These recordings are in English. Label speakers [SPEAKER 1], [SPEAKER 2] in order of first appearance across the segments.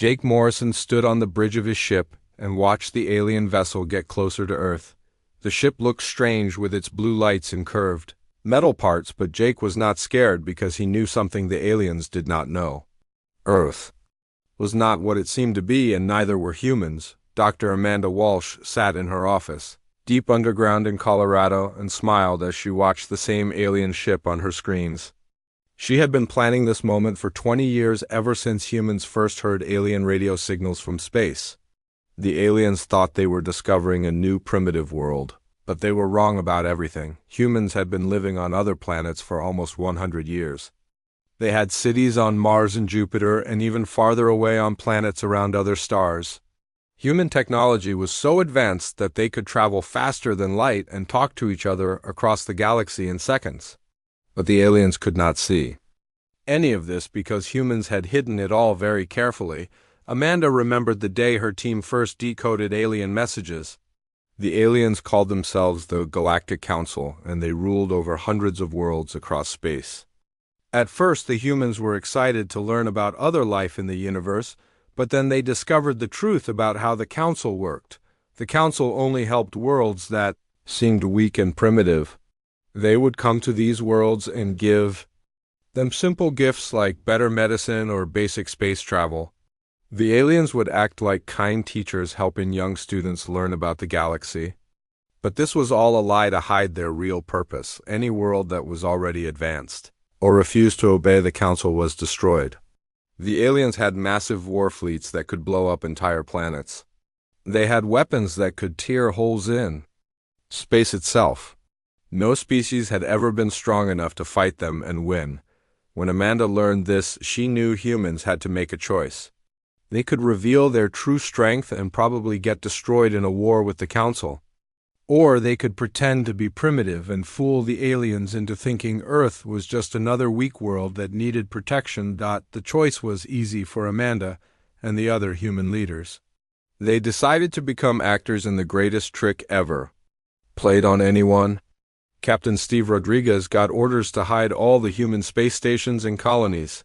[SPEAKER 1] Jake Morrison stood on the bridge of his ship and watched the alien vessel get closer to Earth. The ship looked strange with its blue lights and curved metal parts, but Jake was not scared because he knew something the aliens did not know. Earth was not what it seemed to be, and neither were humans. Dr. Amanda Walsh sat in her office, deep underground in Colorado, and smiled as she watched the same alien ship on her screens. She had been planning this moment for 20 years, ever since humans first heard alien radio signals from space. The aliens thought they were discovering a new primitive world, but they were wrong about everything. Humans had been living on other planets for almost 100 years. They had cities on Mars and Jupiter, and even farther away on planets around other stars. Human technology was so advanced that they could travel faster than light and talk to each other across the galaxy in seconds. But the aliens could not see any of this because humans had hidden it all very carefully. Amanda remembered the day her team first decoded alien messages. The aliens called themselves the Galactic Council, and they ruled over hundreds of worlds across space. At first, the humans were excited to learn about other life in the universe, but then they discovered the truth about how the Council worked. The Council only helped worlds that seemed weak and primitive. They would come to these worlds and give them simple gifts like better medicine or basic space travel. The aliens would act like kind teachers, helping young students learn about the galaxy. But this was all a lie to hide their real purpose. Any world that was already advanced or refused to obey the Council was destroyed. The aliens had massive war fleets that could blow up entire planets. They had weapons that could tear holes in space itself. No species had ever been strong enough to fight them and win. When Amanda learned this, she knew humans had to make a choice. They could reveal their true strength and probably get destroyed in a war with the Council. Or they could pretend to be primitive and fool the aliens into thinking Earth was just another weak world that needed protection. The choice was easy for Amanda and the other human leaders. They decided to become actors in the greatest trick ever played on anyone. Captain Steve Rodriguez got orders to hide all the human space stations and colonies.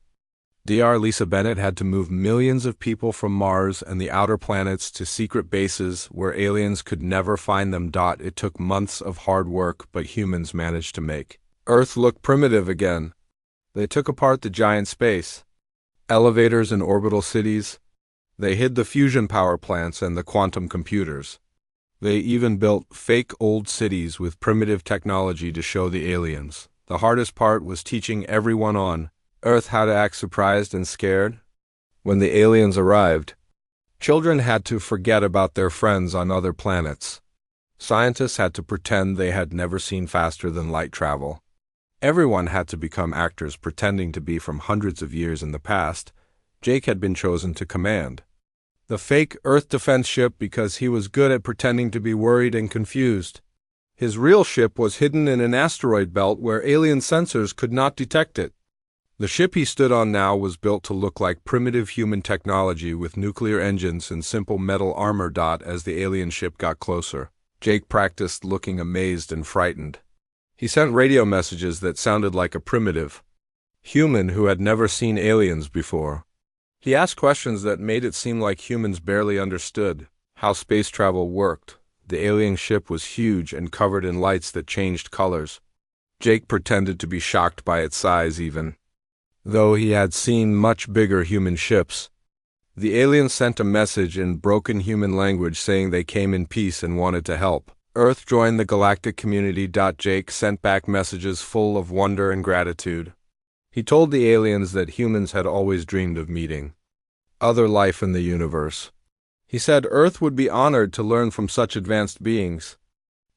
[SPEAKER 1] Dr. Lisa Bennett had to move millions of people from Mars and the outer planets to secret bases where aliens could never find them. It took months of hard work, but humans managed to make Earth look primitive again. They took apart the giant space elevators and orbital cities. They hid the fusion power plants and the quantum computers. They even built fake old cities with primitive technology to show the aliens. The hardest part was teaching everyone on Earth how to act surprised and scared. When the aliens arrived, children had to forget about their friends on other planets. Scientists had to pretend they had never seen faster than light travel. Everyone had to become actors pretending to be from hundreds of years in the past. Jake had been chosen to command the fake Earth defense ship because he was good at pretending to be worried and confused. His real ship was hidden in an asteroid belt where alien sensors could not detect it. The ship he stood on now was built to look like primitive human technology with nuclear engines and simple metal armor. As the alien ship got closer, Jake practiced looking amazed and frightened. He sent radio messages that sounded like a primitive human who had never seen aliens before. He asked questions that made it seem like humans barely understood how space travel worked. The alien ship was huge and covered in lights that changed colors. Jake pretended to be shocked by its size even though he had seen much bigger human ships. The aliens sent a message in broken human language saying they came in peace and wanted to help Earth join the galactic community. Jake sent back messages full of wonder and gratitude. He told the aliens that humans had always dreamed of meeting other life in the universe. He said Earth would be honored to learn from such advanced beings.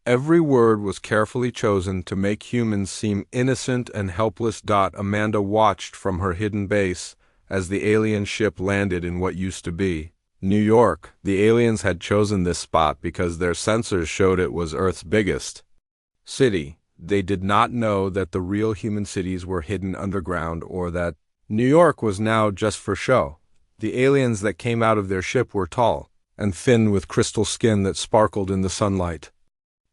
[SPEAKER 1] Every word was carefully chosen to make humans seem innocent and helpless. Amanda watched from her hidden base as the alien ship landed in what used to be New York. The aliens had chosen this spot because their sensors showed it was Earth's biggest city. They did not know that the real human cities were hidden underground, or that New York was now just for show. The aliens that came out of their ship were tall and thin with crystal skin that sparkled in the sunlight.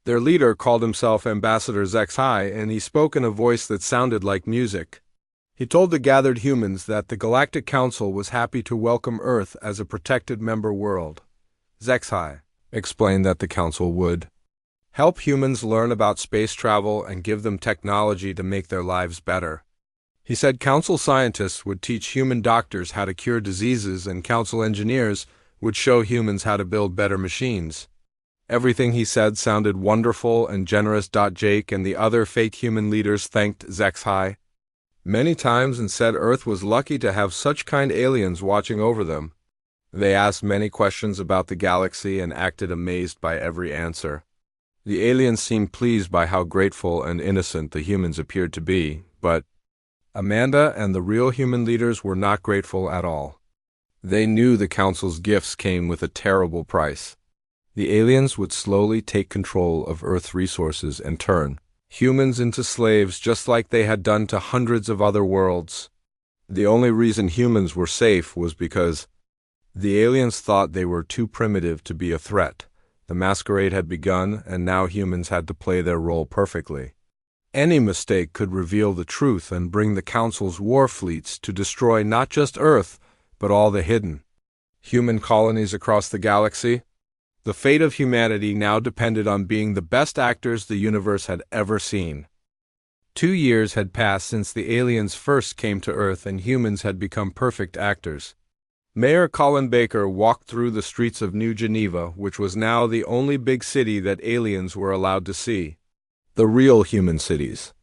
[SPEAKER 1] Their leader called himself Ambassador XI, and he spoke in a voice that sounded like music. He told the gathered humans that the Galactic Council was happy to welcome Earth as a protected member world. HFY explained that the Council would help humans learn about space travel and give them technology to make their lives better. He said Council scientists would teach human doctors how to cure diseases and Council engineers would show humans how to build better machines. Everything he said sounded wonderful and generous. Jake and the other fake human leaders thanked HFY many times and said Earth was lucky to have such kind aliens watching over them. They asked many questions about the galaxy and acted amazed by every answer. The aliens seemed pleased by how grateful and innocent the humans appeared to be, but Amanda and the real human leaders were not grateful at all. They knew the Council's gifts came with a terrible price. The aliens would slowly take control of Earth's resources and turn humans into slaves just like they had done to hundreds of other worlds. The only reason humans were safe was because the aliens thought they were too primitive to be a threat. The masquerade had begun, and now humans had to play their role perfectly. Any mistake could reveal the truth and bring the Council's war fleets to destroy not just Earth, but all the hidden human colonies across the galaxy. The fate of humanity now depended on being the best actors the universe had ever seen. 2 years had passed since the aliens first came to Earth and humans had become perfect actors. Mayor Colin Baker walked through the streets of New Geneva, which was now the only big city that aliens were allowed to see. The real human cities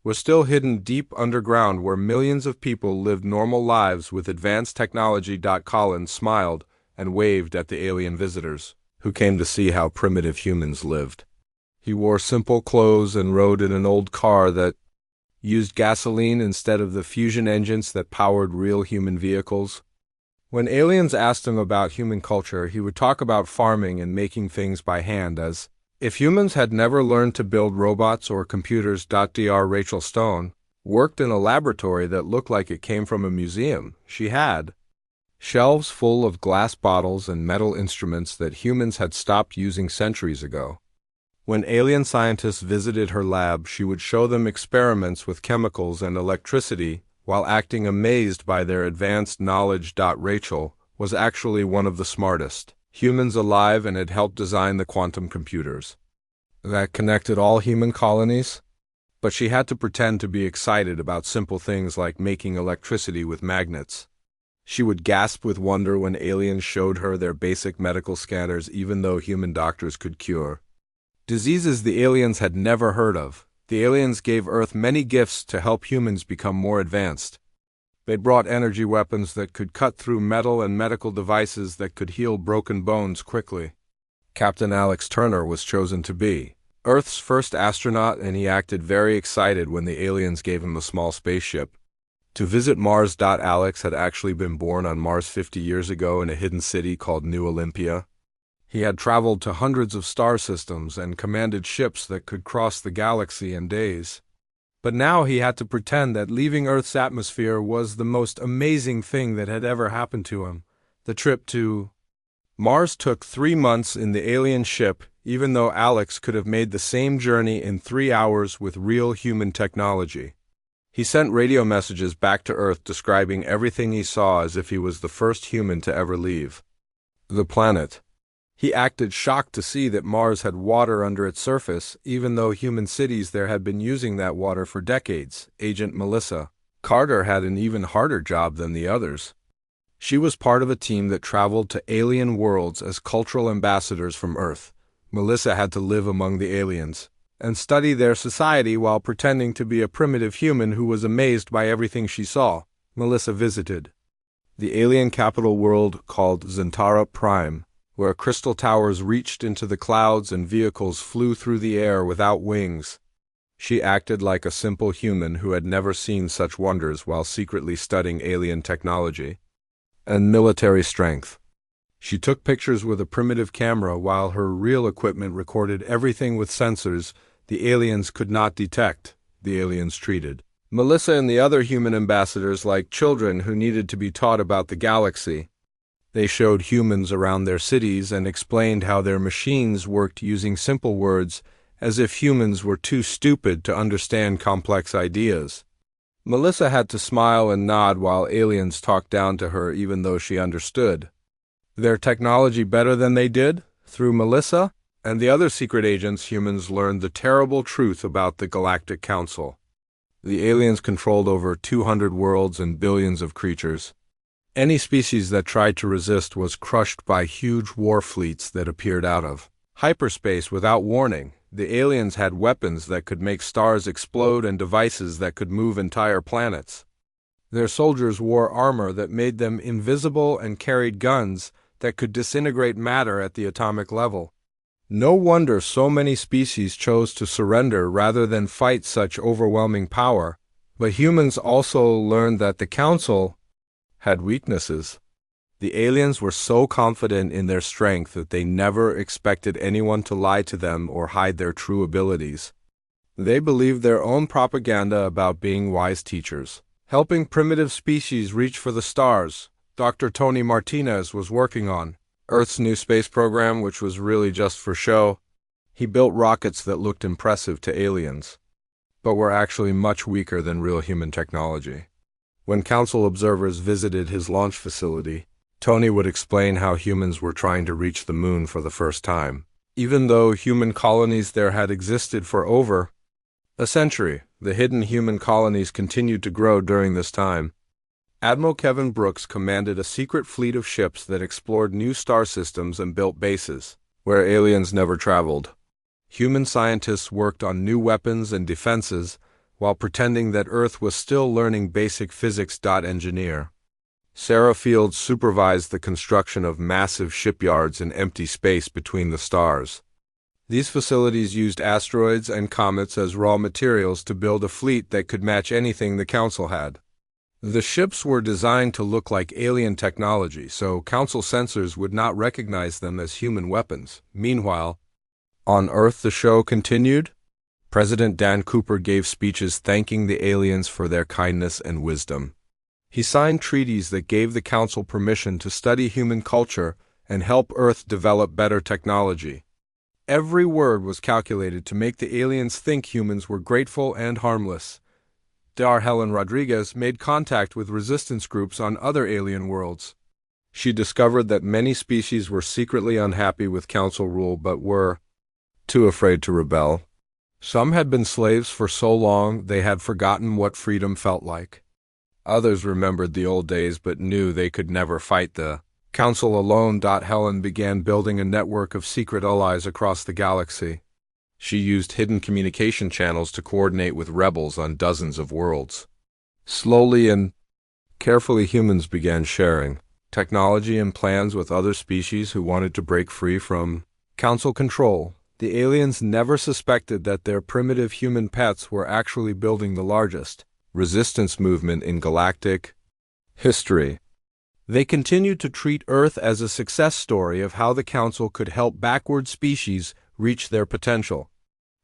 [SPEAKER 1] were still hidden deep underground where millions of people lived normal lives with advanced technology. Colin smiled and waved at the alien visitors, who came to see how primitive humans lived. He wore simple clothes and rode in an old car that used gasoline instead of the fusion engines that powered real human vehicles. When aliens asked him about human culture, he would talk about farming and making things by hand as if humans had never learned to build robots or computers. Dr. Rachel Stone worked in a laboratory that looked like it came from a museum. She had shelves full of glass bottles and metal instruments that humans had stopped using centuries ago. When alien scientists visited her lab, she would show them experiments with chemicals and electricity while acting amazed by their advanced knowledge. Rachel was actually one of the smartest humans alive and had helped design the quantum computers that connected all human colonies. But she had to pretend to be excited about simple things like making electricity with magnets. She would gasp with wonder when aliens showed her their basic medical scanners, even though human doctors could cure diseases the aliens had never heard of. The aliens gave Earth many gifts to help humans become more advanced. They brought energy weapons that could cut through metal and medical devices that could heal broken bones quickly. Captain Alex Turner was chosen to be Earth's first astronaut, and he acted very excited when the aliens gave him a small spaceship to visit Mars. Alex had actually been born on Mars 50 years ago in a hidden city called New Olympia. He had traveled to hundreds of star systems and commanded ships that could cross the galaxy in days. But now he had to pretend that leaving Earth's atmosphere was the most amazing thing that had ever happened to him. The trip to Mars took 3 months in the alien ship, even though Alex could have made the same journey in 3 hours with real human technology. He sent radio messages back to Earth describing everything he saw as if he was the first human to ever leave the planet. He acted shocked to see that Mars had water under its surface, even though human cities there had been using that water for decades. Agent Melissa Carter had an even harder job than the others. She was part of a team that traveled to alien worlds as cultural ambassadors from Earth. Melissa had to live among the aliens and study their society while pretending to be a primitive human who was amazed by everything she saw. Melissa visited the alien capital world called Zentara Prime, where crystal towers reached into the clouds and vehicles flew through the air without wings. She acted like a simple human who had never seen such wonders while secretly studying alien technology and military strength. She took pictures with a primitive camera while her real equipment recorded everything with sensors the aliens could not detect. The aliens treated Melissa and the other human ambassadors like children who needed to be taught about the galaxy. They showed humans around their cities and explained how their machines worked using simple words, as if humans were too stupid to understand complex ideas. Melissa had to smile and nod while aliens talked down to her even though she understood their technology better than they did. Through Melissa and the other secret agents, humans learned the terrible truth about the Galactic Council. The aliens controlled over 200 worlds and billions of creatures. Any species that tried to resist was crushed by huge war fleets that appeared out of hyperspace without warning. The aliens had weapons that could make stars explode and devices that could move entire planets. Their soldiers wore armor that made them invisible and carried guns that could disintegrate matter at the atomic level. No wonder so many species chose to surrender rather than fight such overwhelming power. But humans also learned that the Council had weaknesses. The aliens were so confident in their strength that they never expected anyone to lie to them or hide their true abilities. They believed their own propaganda about being wise teachers, helping primitive species reach for the stars. Dr. Tony Martinez was working on Earth's new space program, which was really just for show. He built rockets that looked impressive to aliens, but were actually much weaker than real human technology. When Council observers visited his launch facility, Tony would explain how humans were trying to reach the moon for the first time. Even though human colonies there had existed for over a century, the hidden human colonies continued to grow during this time. Admiral Kevin Brooks commanded a secret fleet of ships that explored new star systems and built bases where aliens never traveled. Human scientists worked on new weapons and defenses while pretending that Earth was still learning basic physics. Engineer Sarah Fields supervised the construction of massive shipyards in empty space between the stars. These facilities used asteroids and comets as raw materials to build a fleet that could match anything the Council had. The ships were designed to look like alien technology, so Council sensors would not recognize them as human weapons. Meanwhile, on Earth the show continued. President Dan Cooper gave speeches thanking the aliens for their kindness and wisdom. He signed treaties that gave the Council permission to study human culture and help Earth develop better technology. Every word was calculated to make the aliens think humans were grateful and harmless. Dr. Helen Rodriguez made contact with resistance groups on other alien worlds. She discovered that many species were secretly unhappy with Council rule but were too afraid to rebel. Some had been slaves for so long they had forgotten what freedom felt like. Others remembered the old days but knew they could never fight the Council alone. Helen began building a network of secret allies across the galaxy. She used hidden communication channels to coordinate with rebels on dozens of worlds. Slowly and carefully, humans began sharing technology and plans with other species who wanted to break free from Council control. The aliens never suspected that their primitive human pets were actually building the largest resistance movement in galactic history. They continued to treat Earth as a success story of how the Council could help backward species reach their potential.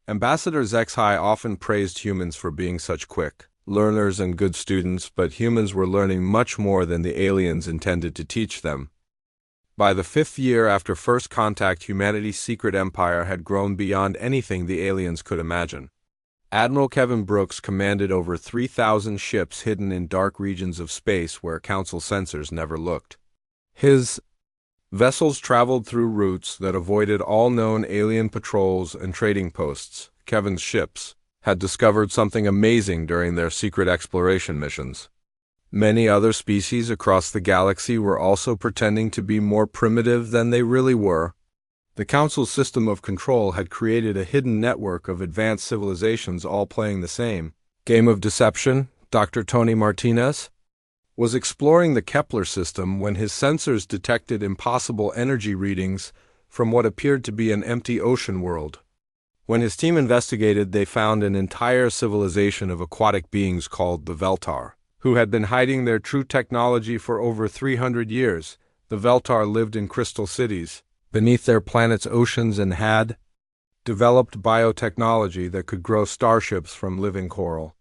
[SPEAKER 1] Ambassador Zexhai often praised humans for being such quick learners and good students, but humans were learning much more than the aliens intended to teach them. By the 5th year after first contact, humanity's secret empire had grown beyond anything the aliens could imagine. Admiral Kevin Brooks commanded over 3,000 ships hidden in dark regions of space where Council sensors never looked. His vessels traveled through routes that avoided all known alien patrols and trading posts. Kevin's ships had discovered something amazing during their secret exploration missions. Many other species across the galaxy were also pretending to be more primitive than they really were. The Council's system of control had created a hidden network of advanced civilizations all playing the same game of deception. Dr. Tony Martinez was exploring the Kepler system when his sensors detected impossible energy readings from what appeared to be an empty ocean world. When his team investigated, they found an entire civilization of aquatic beings called the Veltar, who had been hiding their true technology for over 300 years. The Veltar lived in crystal cities beneath their planet's oceans and had developed biotechnology that could grow starships from living coral.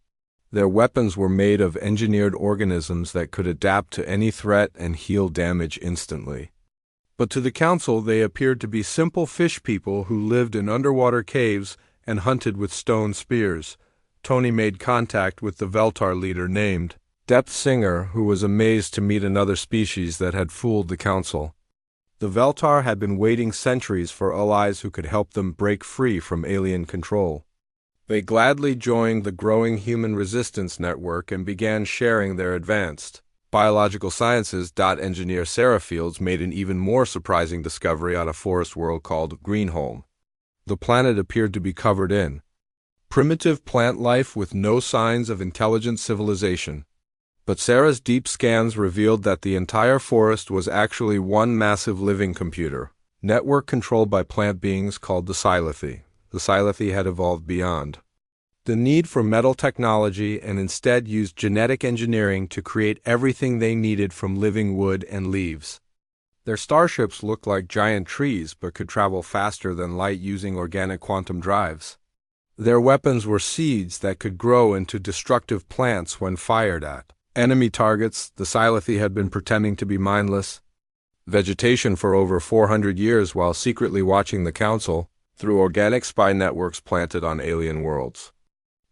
[SPEAKER 1] Their weapons were made of engineered organisms that could adapt to any threat and heal damage instantly. But to the Council, they appeared to be simple fish people who lived in underwater caves and hunted with stone spears. Tony made contact with the Veltar leader named Depth Singer, who was amazed to meet another species that had fooled the Council. The Veltar had been waiting centuries for allies who could help them break free from alien control. They gladly joined the growing human resistance network and began sharing their advanced biological sciences. Engineer Sarah Fields made an even more surprising discovery on a forest world called Greenholm. The planet appeared to be covered in primitive plant life with no signs of intelligent civilization. But Sarah's deep scans revealed that the entire forest was actually one massive living computer network controlled by plant beings called the Silithy. The Silithy had evolved beyond the need for metal technology and instead used genetic engineering to create everything they needed from living wood and leaves. Their starships looked like giant trees but could travel faster than light using organic quantum drives. Their weapons were seeds that could grow into destructive plants when fired at enemy targets. The Silithy had been pretending to be mindless vegetation for over 400 years while secretly watching the Council through organic spy networks planted on alien worlds.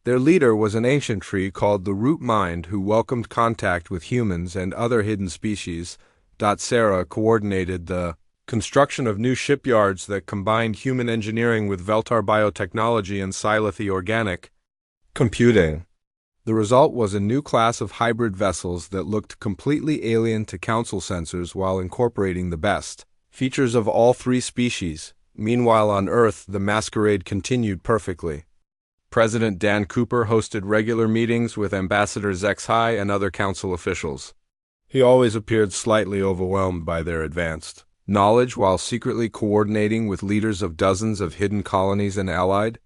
[SPEAKER 1] Their leader was an ancient tree called the Root Mind who welcomed contact with humans and other hidden species. Sarah coordinated the construction of new shipyards that combined human engineering with Veltar biotechnology and Silithy organic computing. The result was a new class of hybrid vessels that looked completely alien to Council sensors while incorporating the best features of all three species. Meanwhile, on Earth, the masquerade continued perfectly. President Dan Cooper hosted regular meetings with Ambassador Zexhai and other Council officials. He always appeared slightly overwhelmed by their advanced knowledge while secretly coordinating with leaders of dozens of hidden colonies and allied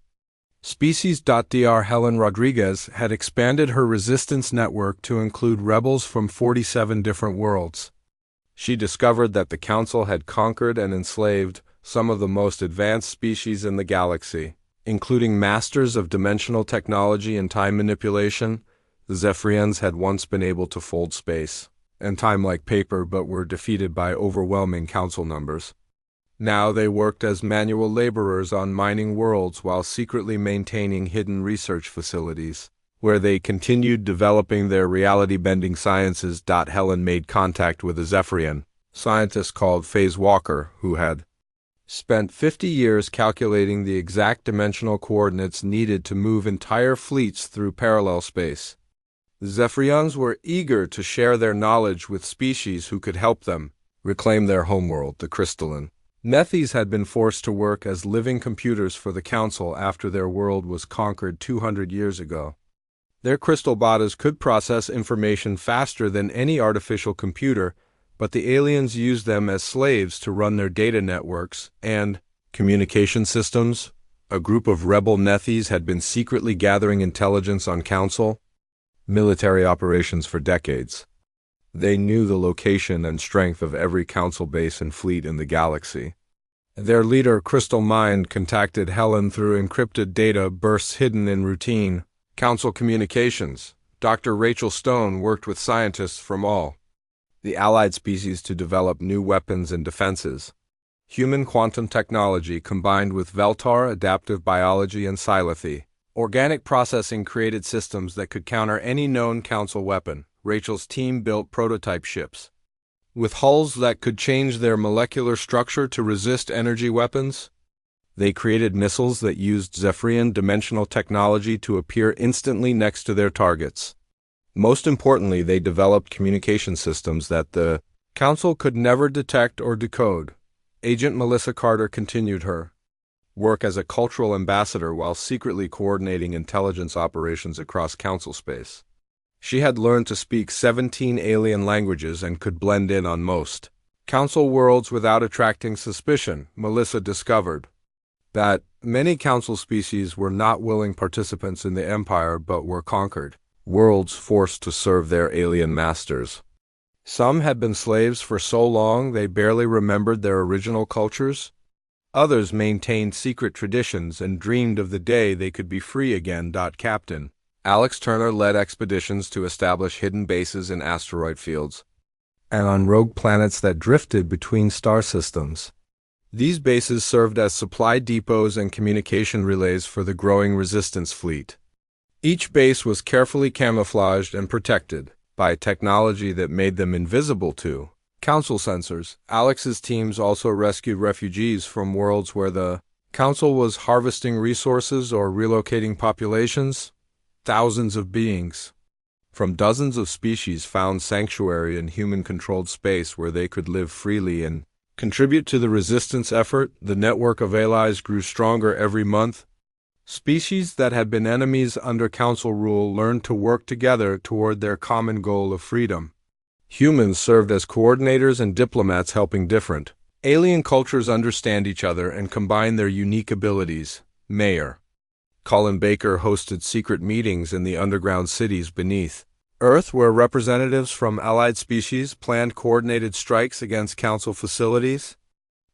[SPEAKER 1] species. Dr. Helen Rodriguez had expanded her resistance network to include rebels from 47 different worlds. She discovered that the Council had conquered and enslaved some of the most advanced species in the galaxy, including masters of dimensional technology and time manipulation. The Zephyrians had once been able to fold space and time like paper but were defeated by overwhelming Council numbers. Now they worked as manual laborers on mining worlds while secretly maintaining hidden research facilities, where they continued developing their reality-bending sciences. Helen made contact with a Zephyrian scientist called Phase Walker, who had spent 50 years calculating the exact dimensional coordinates needed to move entire fleets through parallel space. The Zephyrians were eager to share their knowledge with species who could help them reclaim their homeworld, the crystalline. Nethys had been forced to work as living computers for the Council after their world was conquered 200 years ago. Their crystal bodies could process information faster than any artificial computer, but the aliens used them as slaves to run their data networks and communication systems. A group of rebel Nethys had been secretly gathering intelligence on Council military operations for decades. They knew the location and strength of every Council base and fleet in the galaxy. Their leader, Crystal Mind, contacted Helen through encrypted data bursts hidden in routine Council communications. Dr. Rachel Stone worked with scientists from all the allied species to develop new weapons and defenses. Human quantum technology combined with Veltar adaptive biology and Silithy organic processing created systems that could counter any known Council weapon. Rachel's team built prototype ships with hulls that could change their molecular structure to resist energy weapons. They created missiles that used Zephyrian dimensional technology to appear instantly next to their targets. Most importantly, they developed communication systems that the Council could never detect or decode. Agent Melissa Carter continued her work as a cultural ambassador while secretly coordinating intelligence operations across Council space. She had learned to speak 17 alien languages and could blend in on most Council worlds without attracting suspicion. Melissa discovered that many Council species were not willing participants in the Empire but were conquered worlds forced to serve their alien masters. Some had been slaves for so long they barely remembered their original cultures. Others maintained secret traditions and dreamed of the day they could be free again. Captain Alex Turner led expeditions to establish hidden bases in asteroid fields and on rogue planets that drifted between star systems. These bases served as supply depots and communication relays for the growing resistance fleet. Each base was carefully camouflaged and protected by technology that made them invisible to Council sensors. Alex's teams also rescued refugees from worlds where the Council was harvesting resources or relocating populations. Thousands of beings from dozens of species found sanctuary in human-controlled space where they could live freely and contribute to the resistance effort. The network of allies grew stronger every month. Species that had been enemies under Council rule learned to work together toward their common goal of freedom. Humans served as coordinators and diplomats, helping different alien cultures understand each other and combine their unique abilities. Mayor Colin Baker hosted secret meetings in the underground cities beneath Earth, where representatives from allied species planned coordinated strikes against Council facilities.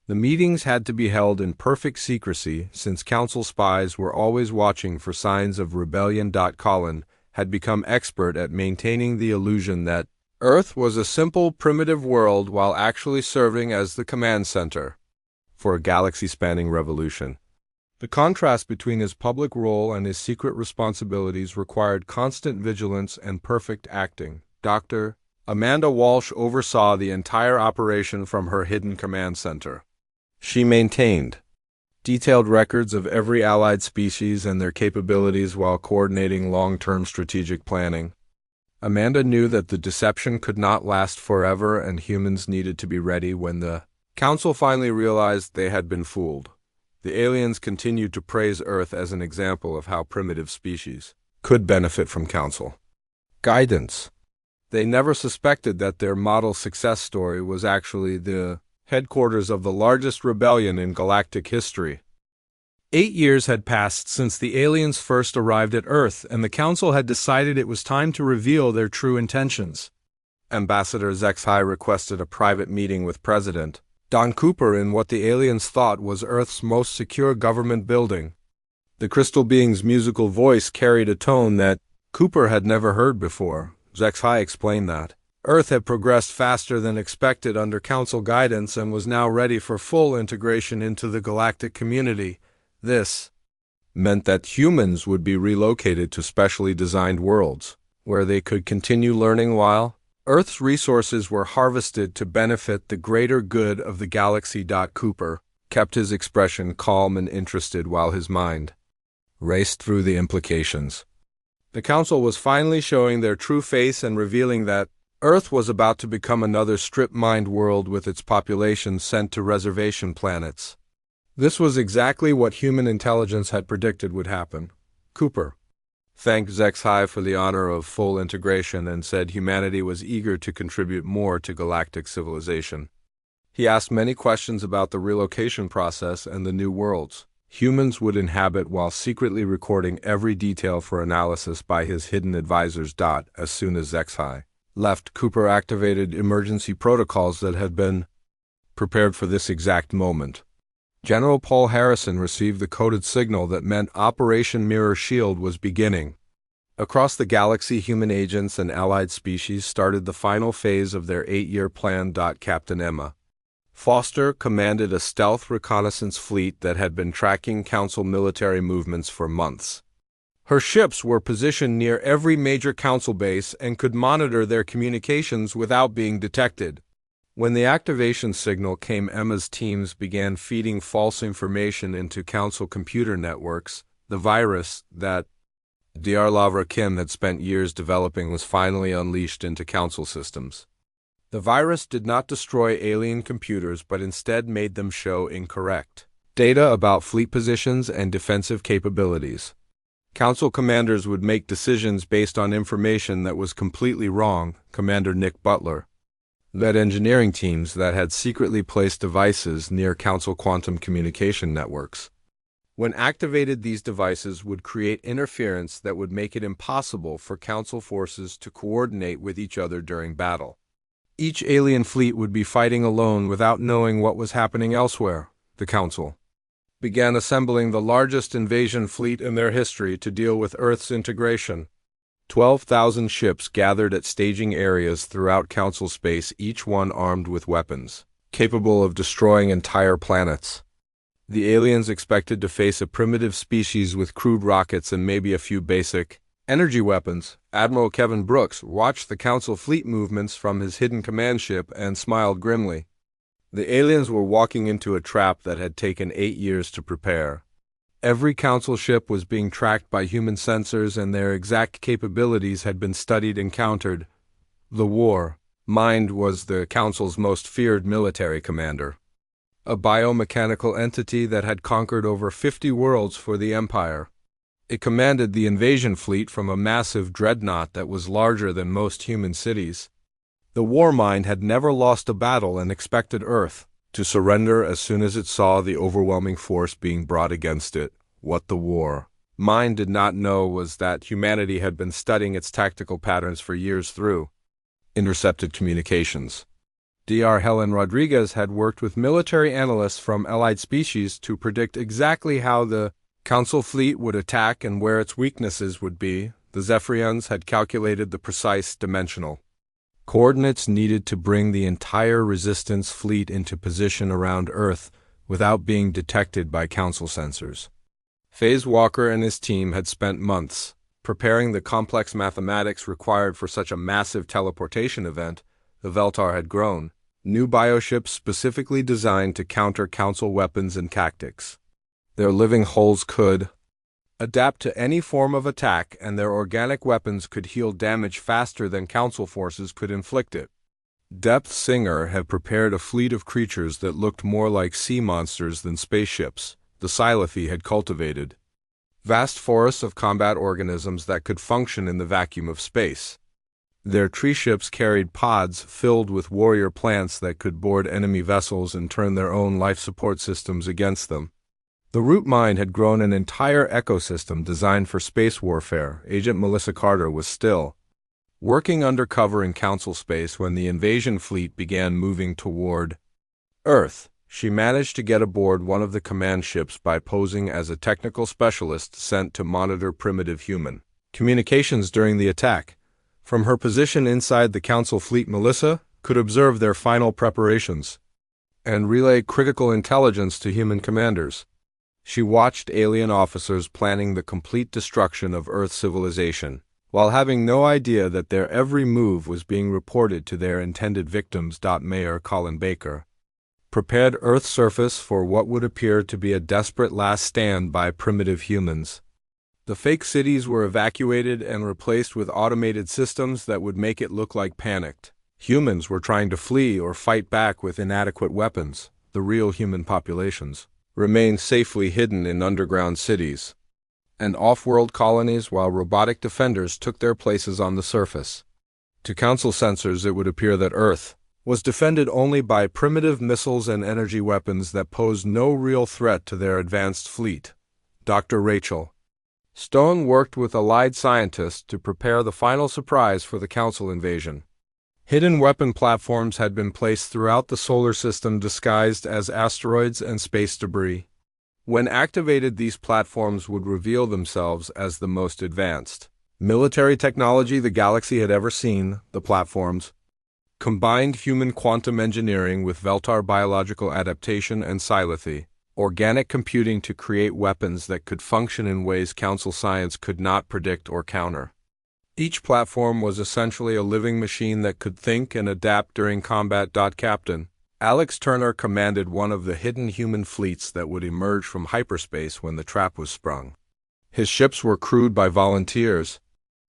[SPEAKER 1] The meetings had to be held in perfect secrecy since Council spies were always watching for signs of rebellion. Colin had become expert at maintaining the illusion that Earth was a simple, primitive world while actually serving as the command center for a galaxy-spanning revolution. The contrast between his public role and his secret responsibilities required constant vigilance and perfect acting. Dr. Amanda Walsh oversaw the entire operation from her hidden command center. She maintained detailed records of every allied species and their capabilities while coordinating long-term strategic planning. Amanda knew that the deception could not last forever and humans needed to be ready when the Council finally realized they had been fooled. The aliens continued to praise Earth as an example of how primitive species could benefit from Council guidance. They never suspected that their model success story was actually the headquarters of the largest rebellion in galactic history. 8 years had passed since the aliens first arrived at Earth, and the Council had decided it was time to reveal their true intentions. Ambassador ZXHY requested a private meeting with President Don Cooper in what the aliens thought was Earth's most secure government building. The crystal being's musical voice carried a tone that Cooper had never heard before. ZXHY explained that Earth had progressed faster than expected under Council guidance and was now ready for full integration into the galactic community. This meant that humans would be relocated to specially designed worlds, where they could continue learning while Earth's resources were harvested to benefit the greater good of the galaxy. Cooper kept his expression calm and interested while his mind raced through the implications. The Council was finally showing their true face and revealing that Earth was about to become another strip-mined world with its population sent to reservation planets. This was exactly what human intelligence had predicted would happen. Cooper thanked ZXHY for the honor of full integration and said humanity was eager to contribute more to galactic civilization. He asked many questions about the relocation process and the new worlds humans would inhabit while secretly recording every detail for analysis by his hidden advisors. As soon as ZXHY left, Cooper activated emergency protocols that had been prepared for this exact moment. General Paul Harrison received the coded signal that meant Operation Mirror Shield was beginning. Across the galaxy, human agents and allied species started the final phase of their 8-year plan. Captain Emma Foster commanded a stealth reconnaissance fleet that had been tracking Council military movements for months. Her ships were positioned near every major Council base and could monitor their communications without being detected. When the activation signal came, Emma's teams began feeding false information into Council computer networks. The virus that Dr. Kim had spent years developing was finally unleashed into Council systems. The virus did not destroy alien computers, but instead made them show incorrect data about fleet positions and defensive capabilities. Council commanders would make decisions based on information that was completely wrong. Commander Nick Butler led engineering teams that had secretly placed devices near Council quantum communication networks. When activated, these devices would create interference that would make it impossible for Council forces to coordinate with each other during battle. Each alien fleet would be fighting alone without knowing what was happening elsewhere. The Council began assembling the largest invasion fleet in their history to deal with Earth's integration. 12,000 ships gathered at staging areas throughout Council space, each one armed with weapons capable of destroying entire planets. The aliens expected to face a primitive species with crude rockets and maybe a few basic Energy weapons. Admiral Kevin Brooks watched the Council fleet movements from his hidden command ship and smiled grimly. The aliens were walking into a trap that had taken 8 years to prepare. Every Council ship was being tracked by human sensors, and their exact capabilities had been studied and countered. The War Mind was the Council's most feared military commander, a biomechanical entity that had conquered over 50 worlds for the Empire. It commanded the invasion fleet from a massive dreadnought that was larger than most human cities. The War Mind had never lost a battle and expected Earth to surrender as soon as it saw the overwhelming force being brought against it. What the War Mind did not know was that humanity had been studying its tactical patterns for years through intercepted communications. Dr. Helen Rodriguez had worked with military analysts from allied species to predict exactly how the Council fleet would attack and where its weaknesses would be. The Zephyrians had calculated the precise dimensional coordinates needed to bring the entire Resistance fleet into position around Earth without being detected by Council sensors. Phase Walker and his team had spent months preparing the complex mathematics required for such a massive teleportation event. The Veltar had grown new bioships specifically designed to counter Council weapons and tactics. Their living hulls could adapt to any form of attack, and their organic weapons could heal damage faster than Council forces could inflict it. Depth Singer had prepared a fleet of creatures that looked more like sea monsters than spaceships. The Sci-Fi had cultivated vast forests of combat organisms that could function in the vacuum of space. Their tree ships carried pods filled with warrior plants that could board enemy vessels and turn their own life support systems against them. The Root Mind had grown an entire ecosystem designed for space warfare. Agent Melissa Carter was still working undercover in Council space when the invasion fleet began moving toward Earth. She managed to get aboard one of the command ships by posing as a technical specialist sent to monitor primitive human communications during the attack. From her position inside the Council fleet, Melissa could observe their final preparations and relay critical intelligence to human commanders. She watched alien officers planning the complete destruction of Earth civilization, while having no idea that their every move was being reported to their intended victims. Mayor Colin Baker prepared Earth's surface for what would appear to be a desperate last stand by primitive humans. The fake cities were evacuated and replaced with automated systems that would make it look like panicked humans were trying to flee or fight back with inadequate weapons. The real human populations remained safely hidden in underground cities and off-world colonies, while robotic defenders took their places on the surface. To Council sensors, it would appear that Earth was defended only by primitive missiles and energy weapons that posed no real threat to their advanced fleet. Dr. Rachel Stone worked with allied scientists to prepare the final surprise for the Council invasion. Hidden weapon platforms had been placed throughout the solar system disguised as asteroids and space debris. When activated, these platforms would reveal themselves as the most advanced military technology the galaxy had ever seen. The platforms combined human quantum engineering with Veltar biological adaptation and Sci-Fi organic computing to create weapons that could function in ways Council science could not predict or counter. Each platform was essentially a living machine that could think and adapt during combat. Captain Alex Turner commanded one of the hidden human fleets that would emerge from hyperspace when the trap was sprung. His ships were crewed by volunteers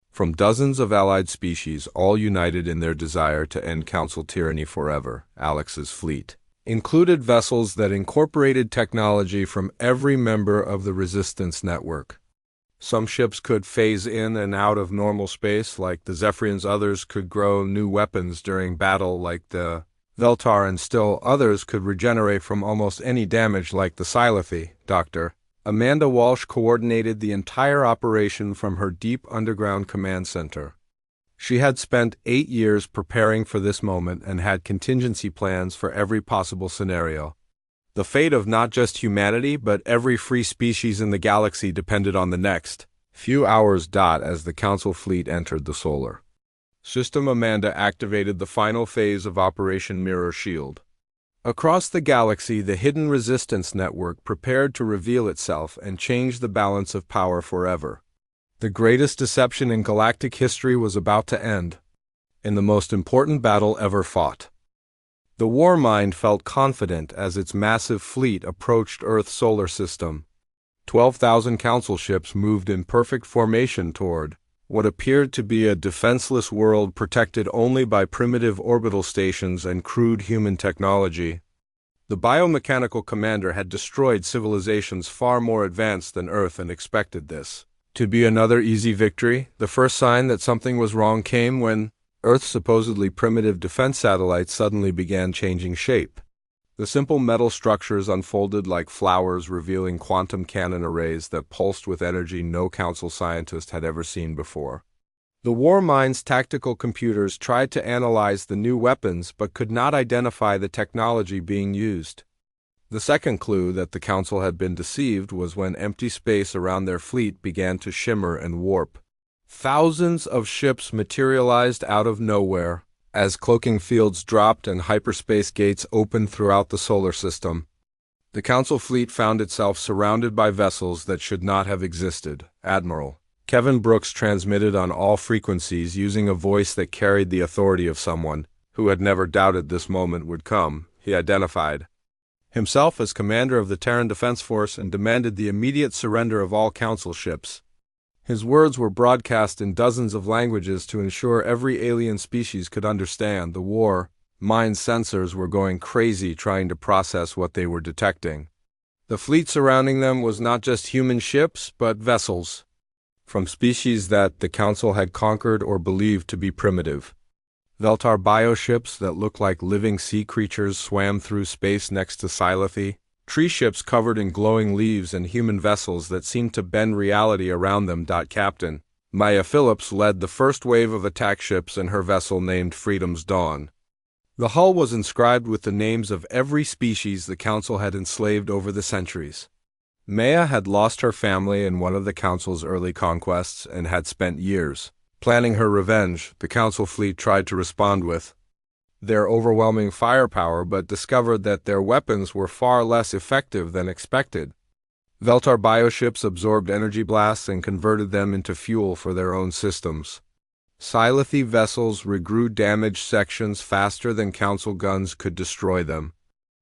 [SPEAKER 1] from dozens of allied species, all united in their desire to end Council tyranny forever. Alex's fleet included vessels that incorporated technology from every member of the Resistance network. Some ships could phase in and out of normal space like the Zephyrians, others could grow new weapons during battle like the Veltar, and still others could regenerate from almost any damage like the Sci-Fi. Dr. Amanda Walsh coordinated the entire operation from her deep underground command center. She had spent 8 years preparing for this moment and had contingency plans for every possible scenario. The fate of not just humanity, but every free species in the galaxy depended on the next few hours. As the Council fleet entered the solar system, Amanda activated the final phase of Operation Mirror Shield. Across the galaxy, the hidden Resistance network prepared to reveal itself and change the balance of power forever. The greatest deception in galactic history was about to end, in the most important battle ever fought. The Warmind felt confident as its massive fleet approached Earth's solar system. 12,000 council ships moved in perfect formation toward what appeared to be a defenseless world protected only by primitive orbital stations and crude human technology. The biomechanical commander had destroyed civilizations far more advanced than Earth and expected this to be another easy victory. The first sign that something was wrong came when Earth's supposedly primitive defense satellites suddenly began changing shape. The simple metal structures unfolded like flowers, revealing quantum cannon arrays that pulsed with energy no council scientist had ever seen before. The Warmind's tactical computers tried to analyze the new weapons but could not identify the technology being used. The second clue that the council had been deceived was when empty space around their fleet began to shimmer and warp. Thousands of ships materialized out of nowhere as cloaking fields dropped and hyperspace gates opened throughout the solar system. The council fleet found itself surrounded by vessels that should not have existed. Admiral Kevin Brooks transmitted on all frequencies using a voice that carried the authority of someone who had never doubted this moment would come. He identified himself as commander of the Terran Defense Force and demanded the immediate surrender of all council ships. His words were broadcast in dozens of languages to ensure every alien species could understand. The Warmind sensors were going crazy trying to process what they were detecting. The fleet surrounding them was not just human ships, but vessels from species that the Council had conquered or believed to be primitive. Veltar bioships that looked like living sea creatures swam through space next to Silithy. Tree ships covered in glowing leaves and human vessels that seemed to bend reality around them. Captain Maya Phillips led the first wave of attack ships in her vessel named Freedom's Dawn. The hull was inscribed with the names of every species the Council had enslaved over the centuries. Maya had lost her family in one of the Council's early conquests and had spent years planning her revenge. The Council fleet tried to respond with their overwhelming firepower, but discovered that their weapons were far less effective than expected. Veltar bioships absorbed energy blasts and converted them into fuel for their own systems. Silithy vessels regrew damaged sections faster than Council guns could destroy them.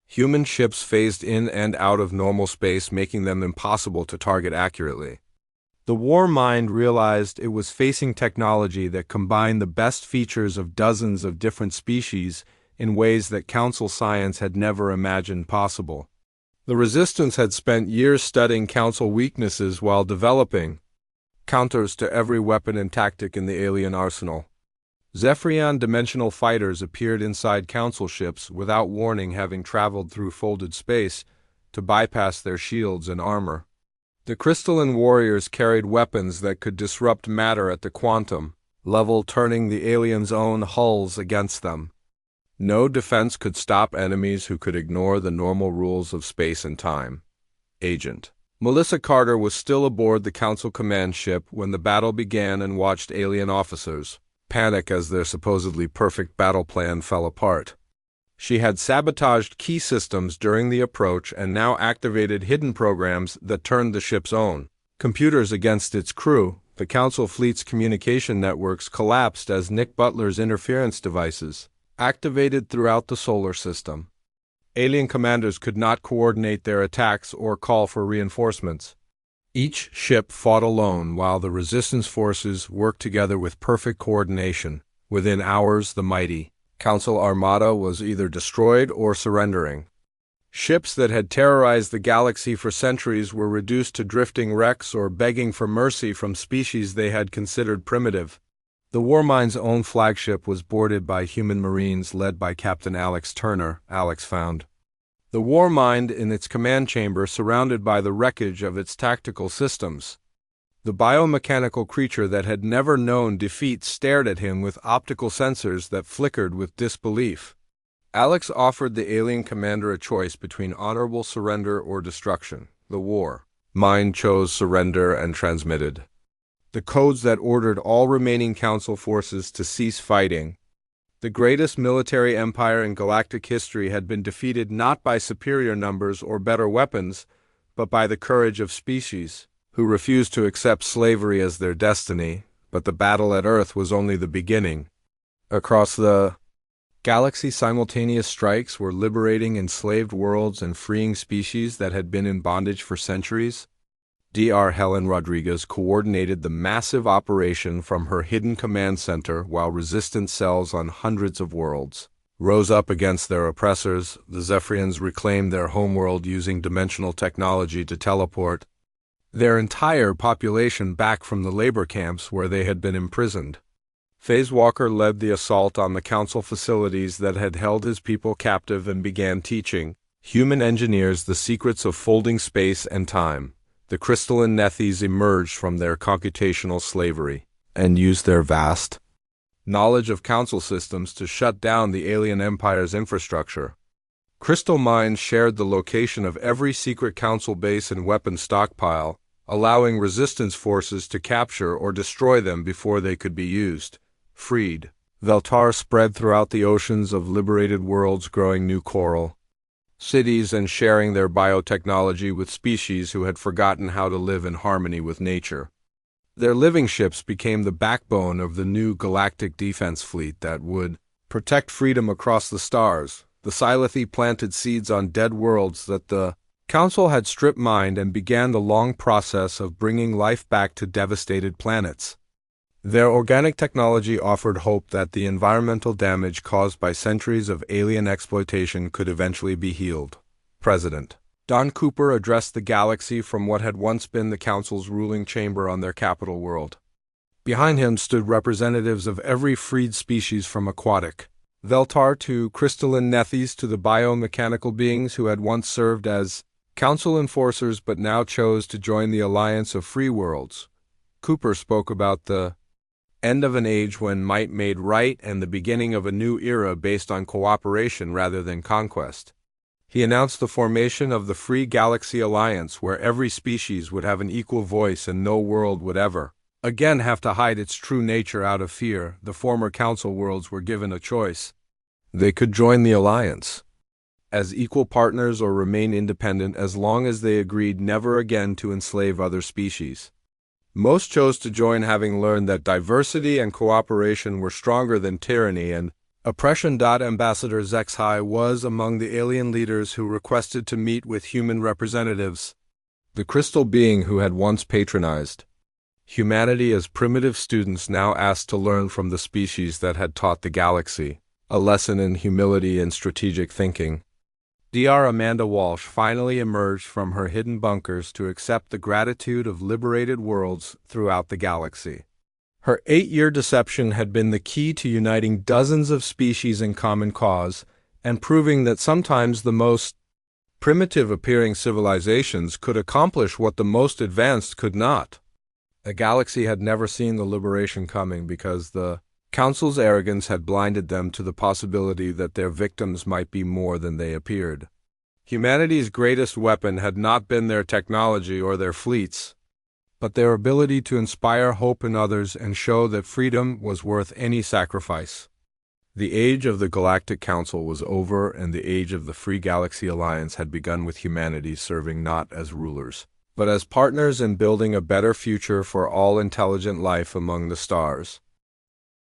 [SPEAKER 1] Human ships phased in and out of normal space, making them impossible to target accurately. The Warmind realized it was facing technology that combined the best features of dozens of different species in ways that Council science had never imagined possible. The Resistance had spent years studying Council weaknesses while developing counters to every weapon and tactic in the alien arsenal. Zephyrion dimensional fighters appeared inside Council ships without warning, having traveled through folded space to bypass their shields and armor. The crystalline warriors carried weapons that could disrupt matter at the quantum level, turning the aliens' own hulls against them. No defense could stop enemies who could ignore the normal rules of space and time. Agent Melissa Carter was still aboard the Council command ship when the battle began and watched alien officers panic as their supposedly perfect battle plan fell apart. She had sabotaged key systems during the approach and now activated hidden programs that turned the ship's own computers against its crew. The Council fleet's communication networks collapsed as Nick Butler's interference devices activated throughout the solar system. Alien commanders could not coordinate their attacks or call for reinforcements. Each ship fought alone while the Resistance forces worked together with perfect coordination. Within hours, the mighty Council armada was either destroyed or surrendering. Ships that had terrorized the galaxy for centuries were reduced to drifting wrecks or begging for mercy from species they had considered primitive. The Warmind's own flagship was boarded by human marines led by Captain Alex Turner. Alex found the Warmind in its command chamber, surrounded by the wreckage of its tactical systems. The biomechanical creature that had never known defeat stared at him with optical sensors that flickered with disbelief. Alex offered the alien commander a choice between honorable surrender or destruction. The Warmind chose surrender and transmitted the codes that ordered all remaining Council forces to cease fighting. The greatest military empire in galactic history had been defeated not by superior numbers or better weapons, but by the courage of species. who refused to accept slavery as their destiny, but the battle at Earth was only the beginning. Across the galaxy, simultaneous strikes were liberating enslaved worlds and freeing species that had been in bondage for centuries. Dr. Helen Rodriguez coordinated the massive operation from her hidden command center while resistance cells on hundreds of worlds rose up against their oppressors. The Zephyrians reclaimed their homeworld using dimensional technology to teleport their entire population back from the labor camps where they had been imprisoned. Phase Walker led the assault on the council facilities that had held his people captive and began teaching human engineers the secrets of folding space and time. The crystalline Nethys emerged from their computational slavery and used their vast knowledge of council systems to shut down the alien empire's infrastructure. Crystal mines shared the location of every secret council base and weapon stockpile, allowing resistance forces to capture or destroy them before they could be used. Freed, Veltar spread throughout the oceans of liberated worlds, growing new coral cities and sharing their biotechnology with species who had forgotten how to live in harmony with nature. Their living ships became the backbone of the new galactic defense fleet that would protect freedom across the stars. The Silethi planted seeds on dead worlds that the Council had stripped mined and began the long process of bringing life back to devastated planets. Their organic technology offered hope that the environmental damage caused by centuries of alien exploitation could eventually be healed. President Don Cooper addressed the galaxy from what had once been the Council's ruling chamber on their capital world. Behind him stood representatives of every freed species from aquatic Veltar to crystalline Nethys to the biomechanical beings who had once served as Council enforcers but now chose to join the Alliance of Free Worlds. Cooper spoke about the end of an age when might made right and the beginning of a new era based on cooperation rather than conquest. He announced the formation of the Free Galaxy Alliance, where every species would have an equal voice and no world would ever again have to hide its true nature out of fear. The former Council worlds were given a choice. They could join the Alliance as equal partners or remain independent as long as they agreed never again to enslave other species. Most chose to join, having learned that diversity and cooperation were stronger than tyranny and oppression. Ambassador Zexhai was among the alien leaders who requested to meet with human representatives, the crystal being who had once patronized humanity as primitive students now asked to learn from the species that had taught the galaxy a lesson in humility and strategic thinking. Dr. Amanda Walsh finally emerged from her hidden bunkers to accept the gratitude of liberated worlds throughout the galaxy. Her 8-year deception had been the key to uniting dozens of species in common cause and proving that sometimes the most primitive-appearing civilizations could accomplish what the most advanced could not. The galaxy had never seen the liberation coming because the Council's arrogance had blinded them to the possibility that their victims might be more than they appeared. Humanity's greatest weapon had not been their technology or their fleets, but their ability to inspire hope in others and show that freedom was worth any sacrifice. The age of the Galactic Council was over, and the age of the Free Galaxy Alliance had begun, with humanity serving not as rulers, but as partners in building a better future for all intelligent life among the stars.